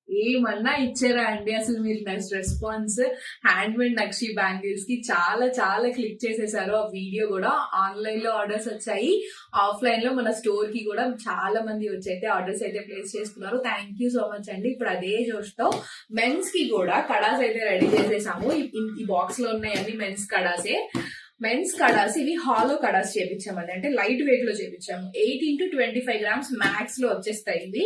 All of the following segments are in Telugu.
ఏమన్నా ఇచ్చారా అండి అసలు మీరు నెక్స్ట్ రెస్పాన్స్? హ్యాండ్ మేడ్ నక్షి బ్యాంగిల్స్ కి చాలా చాలా క్లిక్ చేసేసారు. ఆ వీడియో కూడా ఆన్లైన్ లో ఆర్డర్స్ వచ్చాయి, ఆఫ్లైన్ లో మన స్టోర్ కి కూడా చాలా మంది వచ్చైతే ఆర్డర్స్ అయితే ప్లేస్ చేసుకున్నారు. థ్యాంక్ యూ సో మచ్ అండి. ఇప్పుడు అదే జోష్ తో మెన్స్ కి కూడా కడాస్ అయితే రెడీ చేసేసాము. ఈ బాక్స్ లో ఉన్నాయన్ని మెన్స్ కడాసే. మెన్స్ కడాస్ ఇవి హాలో కడాస్ చేపించామండి, అంటే లైట్ వెయిట్ లో చేపించాము. 18 to 25 grams మ్యాక్స్ లో వచ్చేస్తాయి ఇవి.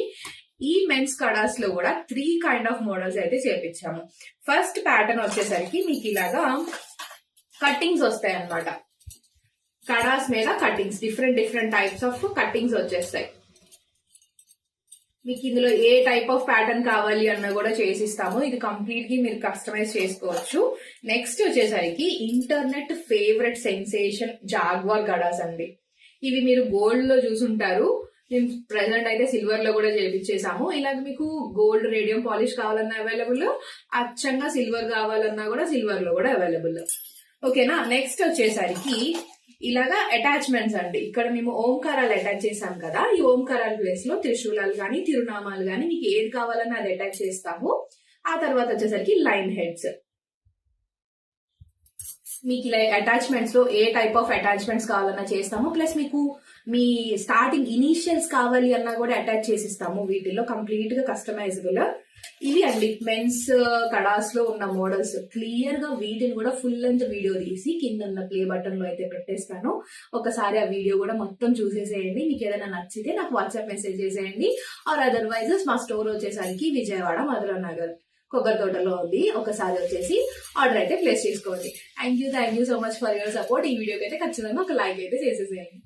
ఈ మెన్స్ కడాస్ లో కూడా 3 కైండ్ ఆఫ్ మోడల్స్ అయితే చేపించాము. ఫస్ట్ ప్యాటర్న్ వచ్చేసరికి మీకు ఇలాగా కట్టింగ్స్ వస్తాయి అన్నమాట. కడాస్ మీద cuttings, different types of cuttings వచ్చేస్తాయి. మీకు ఇందులో ఏ టైప్ ఆఫ్ ప్యాటర్న్ కావాలి అన్న కూడా చేసిస్తాము. ఇది కంప్లీట్ గా మీరు కస్టమైజ్ చేసుకోవచ్చు. నెక్స్ట్ వచ్చేసరికి internet favourite sensation jaguar kadas అండి. ఇవి మీరు గోల్డ్ లో చూసుంటారు, మేము ప్రెసెంట్ అయితే సిల్వర్ లో కూడా చేపించేసాము. ఇలాగ మీకు గోల్డ్ రేడియం పాలిష్ కావాలన్నా అవైలబుల్, అచ్చంగా సిల్వర్ కావాలన్నా కూడా సిల్వర్ లో కూడా అవైలబుల్. ఓకేనా. నెక్స్ట్ వచ్చేసరికి ఇలాగా అటాచ్మెంట్స్ అండి. ఇక్కడ మేము ఓంకారాలు అటాచ్ చేసాం కదా, ఈ ఓంకారాల ప్లేస్ లో త్రిశూలాలు గానీ తిరునామాలు గానీ మీకు ఏది కావాలన్నా అది అటాచ్ చేస్తాము. ఆ తర్వాత వచ్చేసరికి లైన్ హెడ్స్. మీకు ఇలా అటాచ్మెంట్స్ లో ఏ టైప్ ఆఫ్ అటాచ్మెంట్స్ కావాలన్నా చేస్తాము. ప్లస్ మీకు మీ స్టార్టింగ్ ఇనీషియల్స్ కావాలి అన్నా కూడా అటాచ్ చేసిస్తాము. వీటిల్లో కంప్లీట్ గా కస్టమైజబుల్. ఇవి అండి మెన్స్ కడాస్ లో ఉన్న మోడల్స్. క్లియర్ గా వీటిని కూడా ఫుల్ లెంత్ వీడియో తీసి కింద ఉన్న ప్లే బటన్ లో అయితే పెట్టేస్తాను. ఒకసారి ఆ వీడియో కూడా మొత్తం చూసేసేయండి. మీకు ఏదైనా నచ్చితే నాకు వాట్సాప్ మెసేజ్ చేసేయండి. ఆర్ అదర్వైజ్ మా స్టోర్ వచ్చేసరికి విజయవాడ మధురా నగర్ కొబ్బరి తోటలో ఉంది. ఒకసారి వచ్చేసి ఆర్డర్ అయితే ప్లేస్ చేసుకోండి. Thank you so much for your support. ఈ వీడియోకి అయితే ఖచ్చితంగా ఒక లైక్ అయితే చేసేసేయండి.